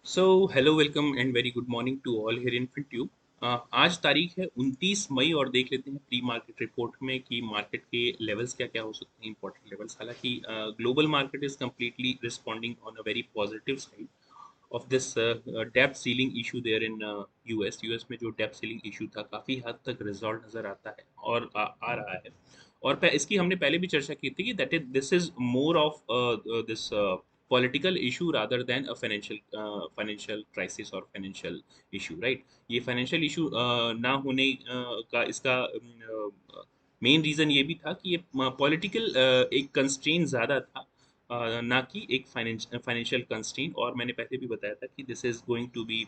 So hello welcome and very good morning to all here in tube. आज तारीख है 29 मई और देख लेते हैं प्री मार्केट रिपोर्ट में कि मार्केट के लेवल्स क्या क्या हो सकते हैं, इंपॉर्टेंट लेवल्स। हालांकि global market is completely responding on a very positive side of this डेब्ट ceiling issue there in US में जो डेब्ट सीलिंग इशू था काफ़ी हद तक रिजॉल्व नज़र आता है और आ रहा है। और इसकी हमने पहले भी चर्चा की थी कि that is this is more of this political issue rather than a financial crisis और फाइनेंशियल इशू, राइट। ये फाइनेंशियल इशू ना होने का इसका मेन रीज़न ये भी था कि ये पॉलिटिकल एक कंस्ट्रेंट ज़्यादा था, ना कि एक फाइनेंशियल कंस्ट्रेंट। और मैंने पहले भी बताया था कि this is going to be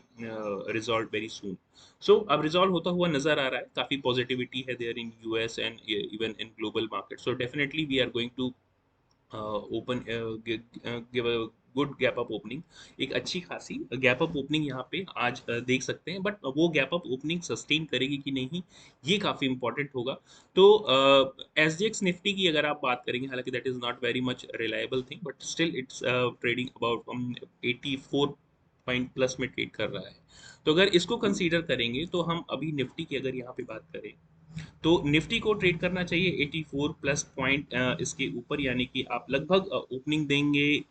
resolve very soon. So अब रिजॉल्व होता हुआ नजर आ रहा है, काफ़ी पॉजिटिविटी है there in US and even in global market. So definitely we are going to open give a good gap up opening, एक अच्छी खासी गैप अप ओपनिंग यहाँ पे आज देख सकते हैं। बट वो गैप अप ओपनिंग सस्टेन करेगी कि नहीं, ये काफ़ी इंपॉर्टेंट होगा। तो एस जी एक्स निफ्टी की अगर आप बात करेंगे, हालांकि that is not very much reliable thing, but still it's trading about 84 point plus में ट्रेड कर रहा है। तो अगर इसको कंसीडर करेंगे तो हम अभी निफ्टी की अगर यहाँ पे बात करें तो निफ्टी को ट्रेड करना चाहिए 84 प्लस पॉइंट इसके ऊपर, यानी कि आप लगभग ओपनिंग देंगे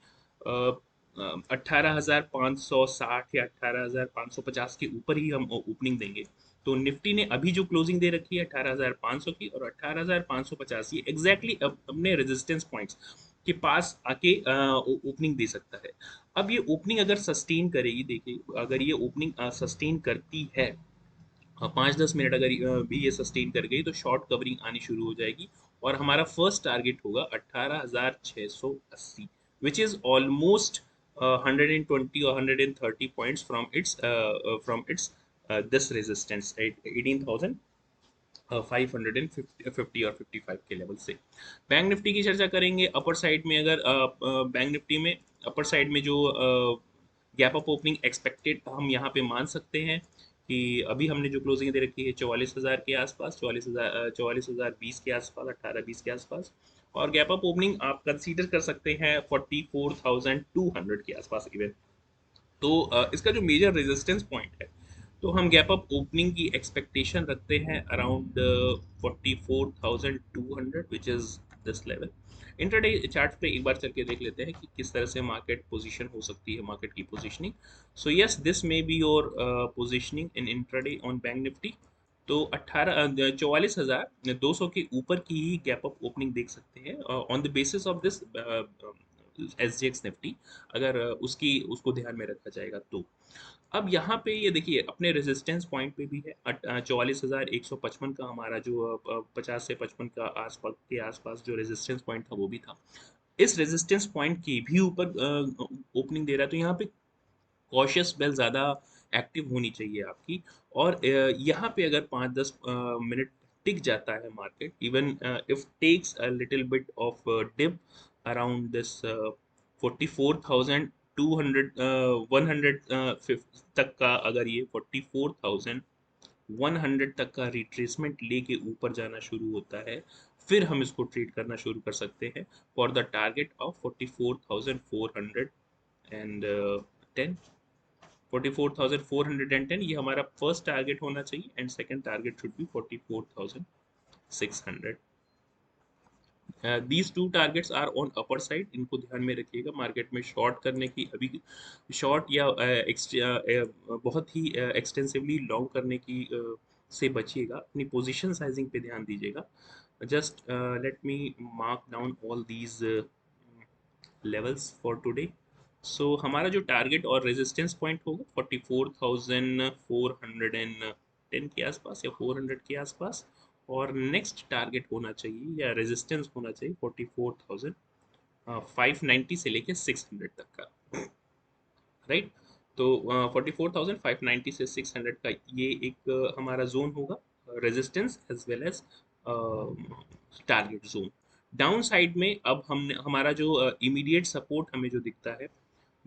18,560 या 18,550 के ऊपर ही हम ओपनिंग देंगे। तो निफ्टी ने अभी जो क्लोजिंग दे रखी है 18,500 की, और 18,550 ये एग्जैक्टली अब अपने रेजिस्टेंस पॉइंट्स के पास आके ओपनिंग दे सकता है। अब ये ओपनिंग अगर सस्टेन करेगी, देखिए अगर ये ओपनिंग सस्टेन करती है, हाँ, 5-10 मिनट अगर भी ये सस्टेन कर गई तो शॉर्ट कवरिंग आनी शुरू हो जाएगी। और हमारा फर्स्ट टारगेट होगा 18,680, विच इज ऑलमोस्ट 120 और 130 points from its this resistance 18,550 और 55 के लेवल से। बैंक निफ्टी की चर्चा करेंगे। अपर साइड में अगर बैंक निफ्टी में अपर साइड में जो गैप अप ओपनिंग एक्सपेक्टेड हम यहाँ पे मान सकते हैं कि अभी हमने जो क्लोजिंग दे रखी है 44,000 के आसपास, 44,020 के आसपास, 18-20 के आसपास। और गैप अप ओपनिंग आप कंसीडर कर सकते हैं 44,200 के आसपास इवन। तो इसका जो मेजर रेजिस्टेंस पॉइंट है, तो हम गैप अप ओपनिंग की एक्सपेक्टेशन रखते हैं around 44,200, which is this level. Intraday chart पे एक बार चल के देख लेते हैं कि किस तरह से मार्केट पोजीशन हो सकती है, मार्केट की positioning. So yes, this may be your positioning in intraday on bank Nifty. तो 44,200 के ऊपर की ही गैप अप ओपनिंग देख सकते हैं on the basis of this S G x Nifty, अगर उसकी उसको ध्यान में रखा जाएगा तो। अब यहाँ पे ये देखिए अपने रेजिस्टेंस पॉइंट पे भी है 44,155 का हमारा जो 50 से 55 का आसपास के आसपास जो रेजिस्टेंस पॉइंट था वो भी था। इस रेजिस्टेंस पॉइंट के भी ऊपर ओपनिंग दे रहा है, तो यहाँ पे कॉशियस बेल ज़्यादा एक्टिव होनी चाहिए आपकी। और यहाँ पे अगर 5-10 मिनट टिक जाता है market, even if takes a little bit of dip around this 44,200 100 तक का, अगर ये 44,100 तक का रिट्रेसमेंट लेके ऊपर जाना शुरू होता है, फिर हम इसको ट्रेड करना शुरू कर सकते हैं फॉर द टारगेट ऑफ 44,410। 44,410 ये हमारा फर्स्ट टारगेट होना चाहिए, and second target should be 44,600। These two targets are on upper side, इनको ध्यान में रखिएगा। मार्केट में शॉर्ट करने की अभी, शॉर्ट या बहुत ही एक्सटेंसिवली लॉन्ग करने की से बचिएगा। अपनी पोजीशन साइजिंग पे ध्यान दीजिएगा। Just let me mark down all these levels for today. So हमारा जो टारगेट और रेजिस्टेंस पॉइंट होगा 44,410 के आसपास या 400 के आसपास। और नेक्स्ट टारगेट होना चाहिए या रेजिस्टेंस होना चाहिए 44,590 से लेके 600 तक का, राइट। तो 44,590 से 600 का ये एक हमारा जोन होगा, resistance as well as target zone. Down side में अब हमने हमारा जो इमीडिएट सपोर्ट हमें जो दिखता है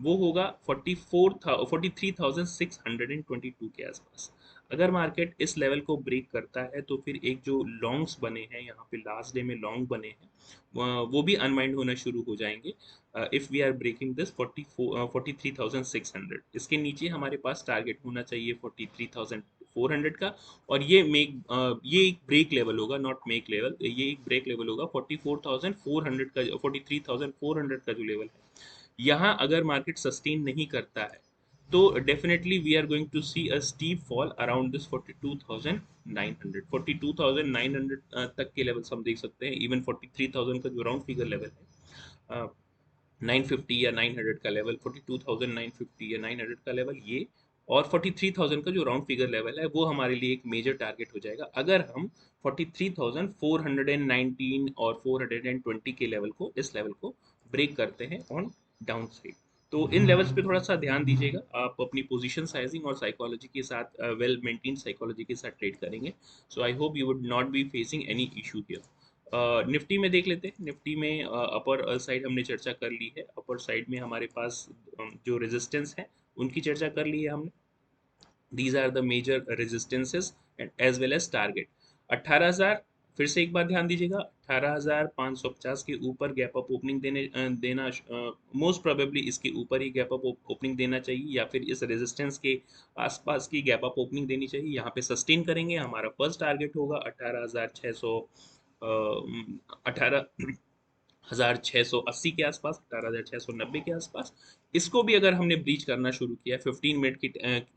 वो होगा 43,622 के आसपास। अगर मार्केट इस लेवल को ब्रेक करता है तो फिर एक जो लॉन्ग्स बने हैं यहाँ पे लास्ट डे में लॉन्ग बने हैं वो भी अनवाइंड होना शुरू हो जाएंगे if we are breaking this 43,600। इसके नीचे हमारे पास टारगेट होना चाहिए 43,400 का। और ये एक ब्रेक लेवल होगा, नॉट मेक लेवल, ये एक ब्रेक लेवल होगा 44,400 का, 43,400 का जो लेवल है। यहाँ अगर मार्केट सस्टेन नहीं करता है तो definitely we are going to see a steep fall around this 42,900। 42,900 तक के लेवल्स हम देख सकते हैं। इवन 43,000 का जो राउंड फिगर लेवल है, 950 या 900 का लेवल, 42,950 या 900 का लेवल ये, और 43,000 का जो राउंड फिगर लेवल है वो हमारे लिए एक मेजर टारगेट हो जाएगा अगर हम 43,419 और 420 के लेवल को, इस लेवल को ब्रेक करते हैं ऑन डाउन साइड। तो इन लेवल्स पे थोड़ा सा ध्यान दीजिएगा। आप अपनी पोजीशन साइजिंग और साइकोलॉजी के साथ, वेल मेंटेन साइकोलॉजी के साथ ट्रेड करेंगे। So I hope you would not be facing any issue here. Nifty में देख लेते हैं। निफ्टी में अपर साइड हमने चर्चा कर ली है। अपर साइड में हमारे पास जो रेजिस्टेंस है उनकी चर्चा कर ली है हमने। These are the major resistances and as well as target. 18,000, फिर से एक बार ध्यान दीजिएगा, 18,550 के ऊपर गैप अप ओपनिंग देना मोस्ट प्रोबेबली इसके ऊपर ही गैप अप ओपनिंग देना चाहिए या फिर इस रेजिस्टेंस के आसपास की गैप अप ओपनिंग देनी चाहिए। यहाँ पे सस्टेन करेंगे, हमारा फर्स्ट टारगेट होगा 18,600, 18,680 के आसपास, 18,690 के आसपास। इसको भी अगर हमने ब्रीच करना शुरू किया, 15 मिनट की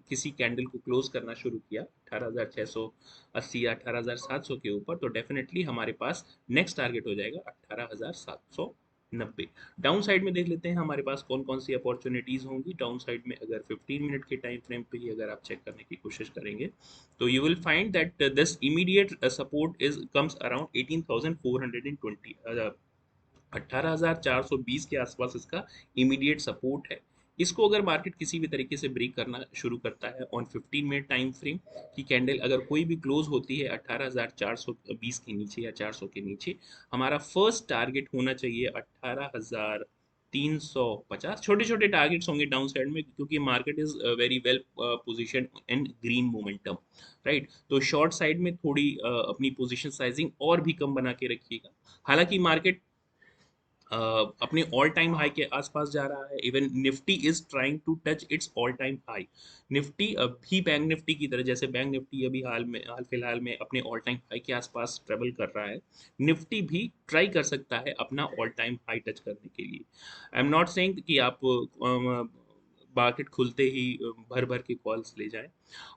किसी कैंडल को क्लोज करना शुरू किया 18,680 या 18,700 के ऊपर, तो डेफिनेटली हमारे पास नेक्स्ट टारगेट हो जाएगा 18,790। डाउन साइड में देख लेते हैं हमारे पास कौन कौन सी अपॉर्चुनिटीज होंगी। डाउन साइड में अगर 15 मिनट के टाइम फ्रेम पे ही अगर आप चेक करने की कोशिश करेंगे तो you will find that this immediate support is comes around 18,420। 18,420 के आसपास इसका इमीडिएट सपोर्ट है। इसको अगर मार्केट किसी भी तरीके से ब्रेक करना शुरू करता है ऑन 15 मिनट टाइम फ्रेम की कैंडल अगर कोई भी क्लोज होती है 18,420 के नीचे या 400 के नीचे, हमारा फर्स्ट टारगेट होना चाहिए 18,350। छोटे छोटे टारगेट्स होंगे डाउन साइड में क्योंकि market is very well position in green momentum, right. तो शॉर्ट साइड में थोड़ी अपनी पोजिशन साइजिंग और भी कम बना के रखिएगा। हालांकि मार्केट अपने ऑल टाइम हाई के आसपास जा रहा है। Even Nifty is trying to touch its all time high. Nifty अभी बैंक निफ्टी की तरह, जैसे बैंक निफ्टी अभी हाल फिलहाल में अपने ऑल टाइम हाई के आसपास ट्रेवल कर रहा है, निफ्टी भी ट्राई कर सकता है अपना ऑल टाइम हाई टच करने के लिए। आई एम नॉट सेइंग कि आप मार्केट खुलते ही भर भर के कॉल्स ले जाएं।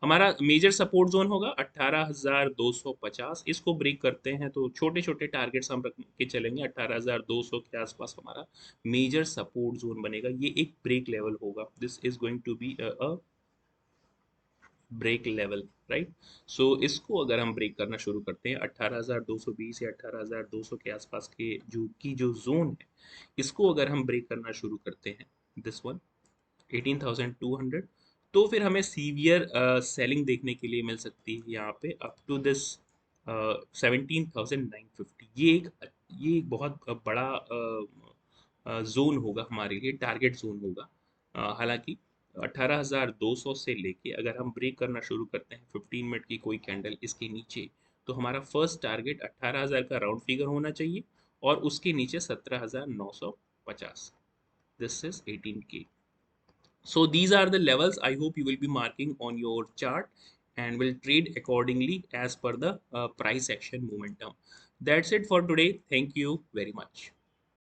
हमारा मेजर सपोर्ट जोन होगा 18,250। इसको ब्रेक करते हैं तो छोटे छोटे टारगेट्स हम रख के चलेंगे। 18,200 के आसपास हमारा मेजर सपोर्ट जोन बनेगा। ये एक ब्रेक लेवल होगा। This is going to be a break level, right. So इसको अगर हम ब्रेक करना शुरू करते हैं 18,220 या 18,200 के आसपास के जो जोन है, इसको अगर हम ब्रेक करना शुरू करते हैं, दिस वन 18,200, तो फिर हमें सीवियर सेलिंग देखने के लिए मिल सकती है यहाँ पे अप टू दिस 17,950। ये एक बहुत बड़ा जोन होगा हमारे लिए, टारगेट जोन होगा। हालांकि 18,200 से लेके अगर हम ब्रेक करना शुरू करते हैं 15 मिनट की कोई कैंडल इसके नीचे, तो हमारा फर्स्ट टारगेट 18,000 का राउंड फिगर होना चाहिए और उसके नीचे 17,950। This is 18K। So these are the levels I hope you will be marking on your chart and will trade accordingly as per the price action momentum. That's it for today. Thank you very much.